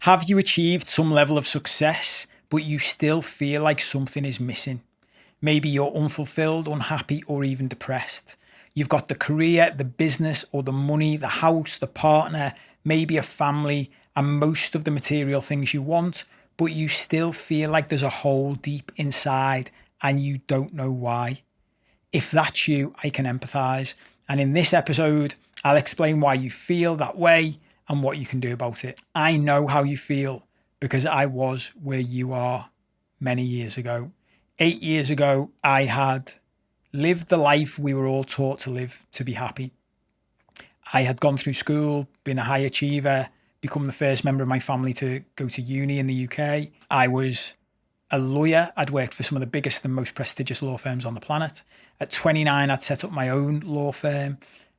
Have you achieved some level of success, but you still feel like something is missing? Maybe you're unfulfilled, unhappy, or even depressed. You've got the career, the business, or the money, the house, the partner, maybe a family, and most of the material things you want, but you still feel like there's a hole deep inside and you don't know why. If that's you, I can empathize. And in this episode, I'll explain why you feel that way and what you can do about it. I know how you feel because I was where you are many years ago. 8 years ago, I had lived the life we were all taught to live to be happy. I had gone through school, been a high achiever, become the first member of my family to go to uni in the UK. I was a lawyer. I'd worked for some of the biggest and most prestigious law firms on the planet. At 29, I'd set up my own law firm.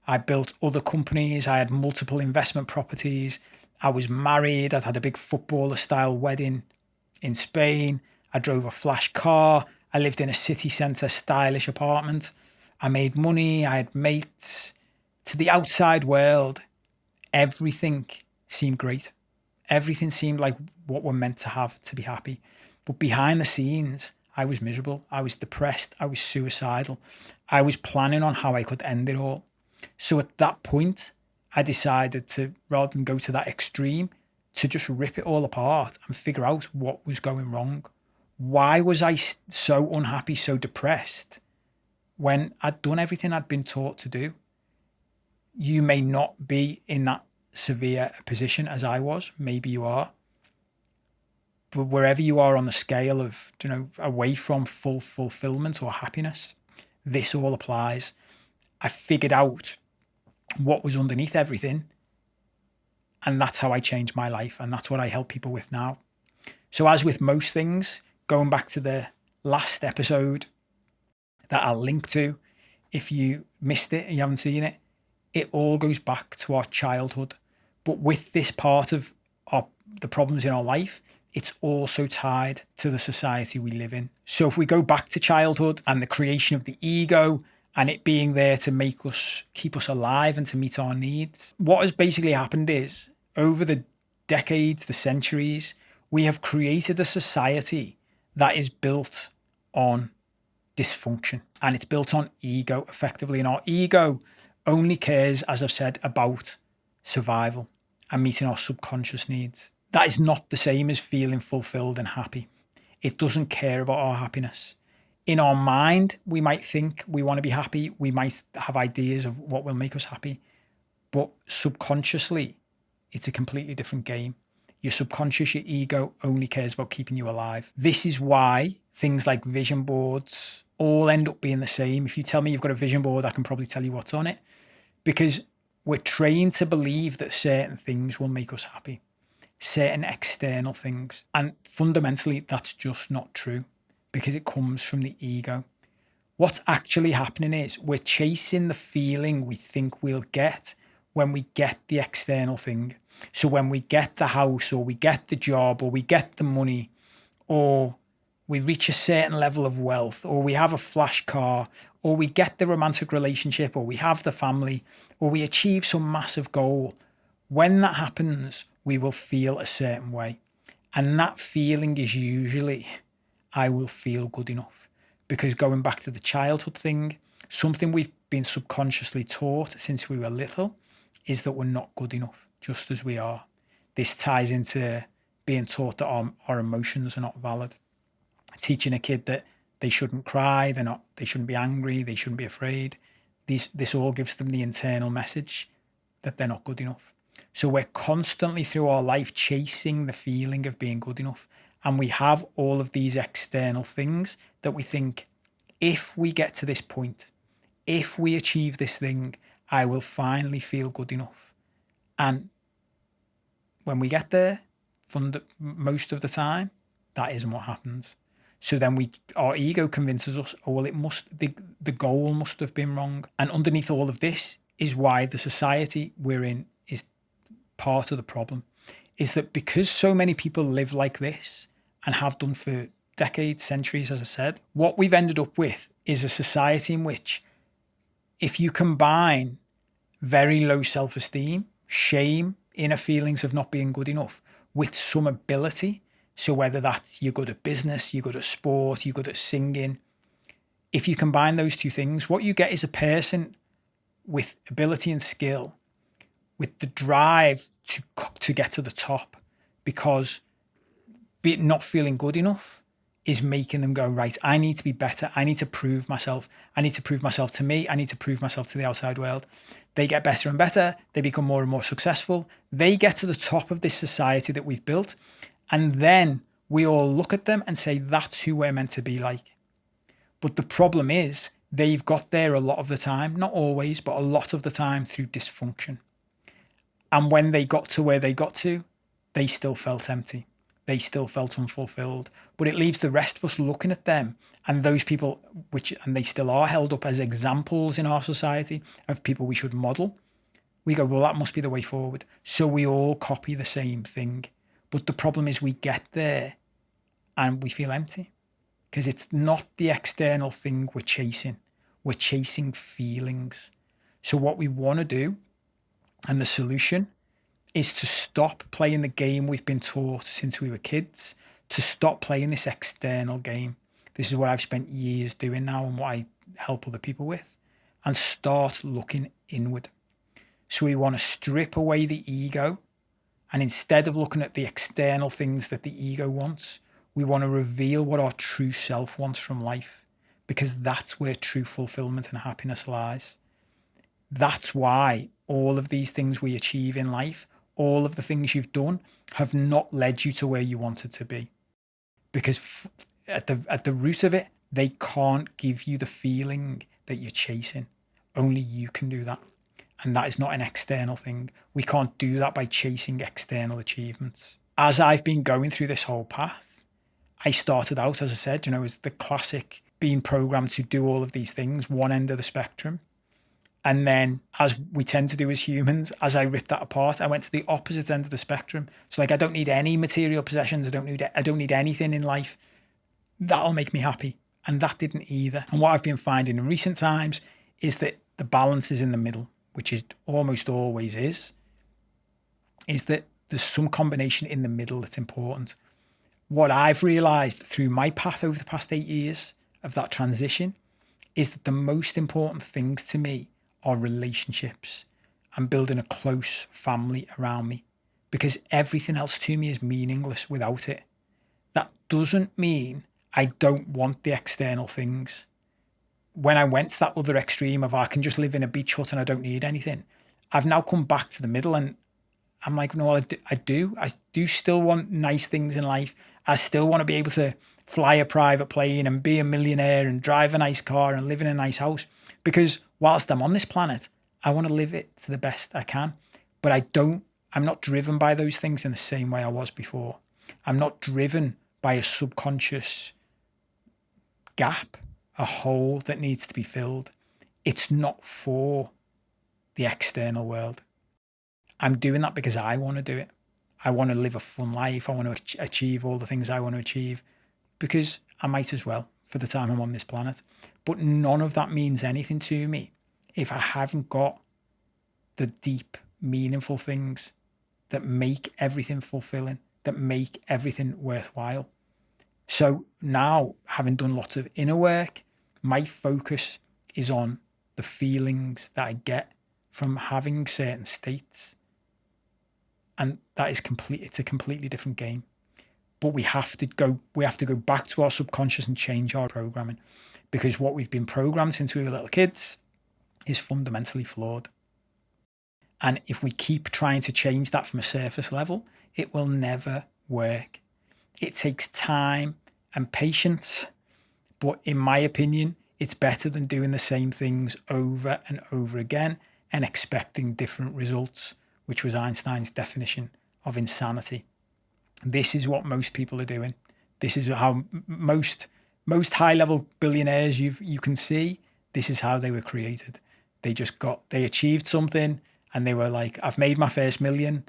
I built other companies. I had multiple investment properties. I was married. I'd had a big footballer-style wedding in Spain. I drove a flash car. I lived in a city centre stylish apartment. I made money. I had mates. To the outside world, everything seemed great. Everything seemed like what we're meant to have to be happy. But behind the scenes, I was miserable. I was depressed. I was suicidal. I was planning on how I could end it all. So at that point, I decided to, rather than go to that extreme, to just rip it all apart and figure out what was going wrong. Why was I so unhappy, so depressed when I'd done everything I'd been taught to do? You may not be in that severe a position as I was. Maybe you are. But wherever you are on the scale of, away from full fulfillment or happiness, this all applies. I figured out what was underneath everything, and that's how I changed my life, and that's what I help people with now. So as with most things, going back to the last episode that I'll link to, if you missed it and you haven't seen it, it all goes back to our childhood. But with this part of the problems in our life, it's also tied to the society we live in. So if we go back to childhood and the creation of the ego and it being there to keep us alive and to meet our needs, what has basically happened is over the decades, the centuries, we have created a society that is built on dysfunction, and it's built on ego effectively. And our ego only cares, as I've said, about survival and meeting our subconscious needs. That is not the same as feeling fulfilled and happy. It doesn't care about our happiness. In our mind, we might think we want to be happy. We might have ideas of what will make us happy. But subconsciously, it's a completely different game. Your subconscious, your ego only cares about keeping you alive. This is why things like vision boards all end up being the same. If you tell me you've got a vision board, I can probably tell you what's on it. Because we're trained to believe that certain things will make us happy. Certain external things. And fundamentally, that's just not true because it comes from the ego. What's actually happening is we're chasing the feeling we think we'll get when we get the external thing. So when we get the house or we get the job or we get the money or we reach a certain level of wealth or we have a flash car or we get the romantic relationship or we have the family or we achieve some massive goal, when that happens, we will feel a certain way. And that feeling is usually, I will feel good enough. Because going back to the childhood thing, something we've been subconsciously taught since we were little is that we're not good enough, just as we are. This ties into being taught that our emotions are not valid. Teaching a kid that they shouldn't cry, they shouldn't be angry, they shouldn't be afraid. This all gives them the internal message that they're not good enough. So we're constantly through our life chasing the feeling of being good enough. And we have all of these external things that we think, if we get to this point, if we achieve this thing, I will finally feel good enough. And when we get there, most of the time, that isn't what happens. So then our ego convinces us, oh, well, the goal must have been wrong. And underneath all of this is why the society we're in is part of the problem, is that because so many people live like this and have done for decades, centuries, as I said, what we've ended up with is a society in which if you combine very low self-esteem, shame, inner feelings of not being good enough with some ability. So whether that's you're good at business, you're good at sport, you're good at singing, if you combine those two things, what you get is a person with ability and skill, with the drive to get to the top, because not feeling good enough is making them go, right, I need to be better. I need to prove myself. I need to prove myself to me. I need to prove myself to the outside world. They get better and better. They become more and more successful. They get to the top of this society that we've built. And then we all look at them and say, that's who we're meant to be like. But the problem is they've got there a lot of the time, not always, but a lot of the time through dysfunction. And when they got to where they got to, they still felt empty. They still felt unfulfilled. But it leaves the rest of us looking at them and those people, and they still are held up as examples in our society of people we should model. We go, well, that must be the way forward. So we all copy the same thing. But the problem is we get there and we feel empty because it's not the external thing we're chasing. We're chasing feelings. So what we want to do, and the solution, is to stop playing the game we've been taught since we were kids, to stop playing this external game. This is what I've spent years doing now and what I help other people with, and start looking inward. So we want to strip away the ego, and instead of looking at the external things that the ego wants, we want to reveal what our true self wants from life, because that's where true fulfillment and happiness lies. That's why all of these things we achieve in life, all of the things you've done, have not led you to where you wanted to be. Because at the root of it, they can't give you the feeling that you're chasing. Only you can do that. And that is not an external thing. We can't do that by chasing external achievements. As I've been going through this whole path, I started out, as I said, as the classic being programmed to do all of these things, one end of the spectrum. And then, as we tend to do as humans, as I ripped that apart, I went to the opposite end of the spectrum. So I don't need any material possessions. I don't need anything in life. That'll make me happy. And that didn't either. And what I've been finding in recent times is that the balance is in the middle, which it almost always is that there's some combination in the middle that's important. What I've realized through my path over the past 8 years of that transition is that the most important things to me are relationships and building a close family around me, because everything else to me is meaningless without it. That doesn't mean I don't want the external things. When I went to that other extreme of I can just live in a beach hut and I don't need anything, I've now come back to the middle and I'm like, no, I do still want nice things in life. I still want to be able to fly a private plane and be a millionaire and drive a nice car and live in a nice house, because whilst I'm on this planet, I want to live it to the best I can. But I'm not driven by those things in the same way I was before. I'm not driven by a subconscious gap, a hole that needs to be filled. It's not for the external world. I'm doing that because I want to do it. I want to live a fun life. I want to achieve all the things I want to achieve because I might as well for the time I'm on this planet. But none of that means anything to me if I haven't got the deep, meaningful things that make everything fulfilling, that make everything worthwhile. So now, having done lots of inner work, my focus is on the feelings that I get from having certain states. And that is it's a completely different game. But we have to go back to our subconscious and change our programming, because what we've been programmed since we were little kids is fundamentally flawed. And if we keep trying to change that from a surface level, it will never work. It takes time and patience, but in my opinion, it's better than doing the same things over and over again and expecting different results, which was Einstein's definition of insanity. This is what most people are doing. This is how most high-level billionaires you can see, this is how they were created. They achieved something and they were like, I've made my first million.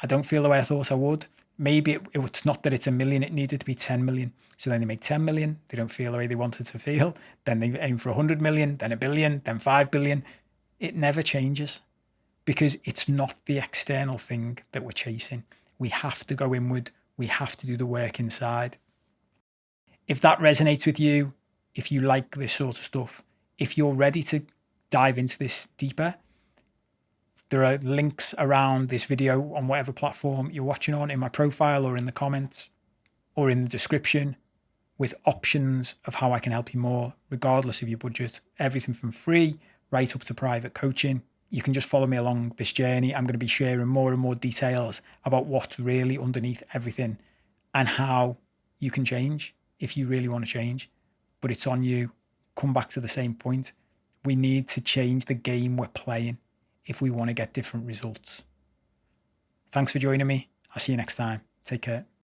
I don't feel the way I thought I would. Maybe it's not that it's a million, it needed to be 10 million. So then they make 10 million. They don't feel the way they wanted to feel. Then they aim for 100 million, then a billion, then 5 billion. It never changes because it's not the external thing that we're chasing. We have to go inward. We have to do the work inside. If that resonates with you, if you like this sort of stuff, if you're ready to dive into this deeper, there are links around this video on whatever platform you're watching on, in my profile or in the comments or in the description, with options of how I can help you more, regardless of your budget. Everything from free right up to private coaching. You can just follow me along this journey. I'm going to be sharing more and more details about what's really underneath everything and how you can change if you really want to change. But it's on you. Come back to the same point. We need to change the game we're playing if we want to get different results. Thanks for joining me. I'll see you next time. Take care.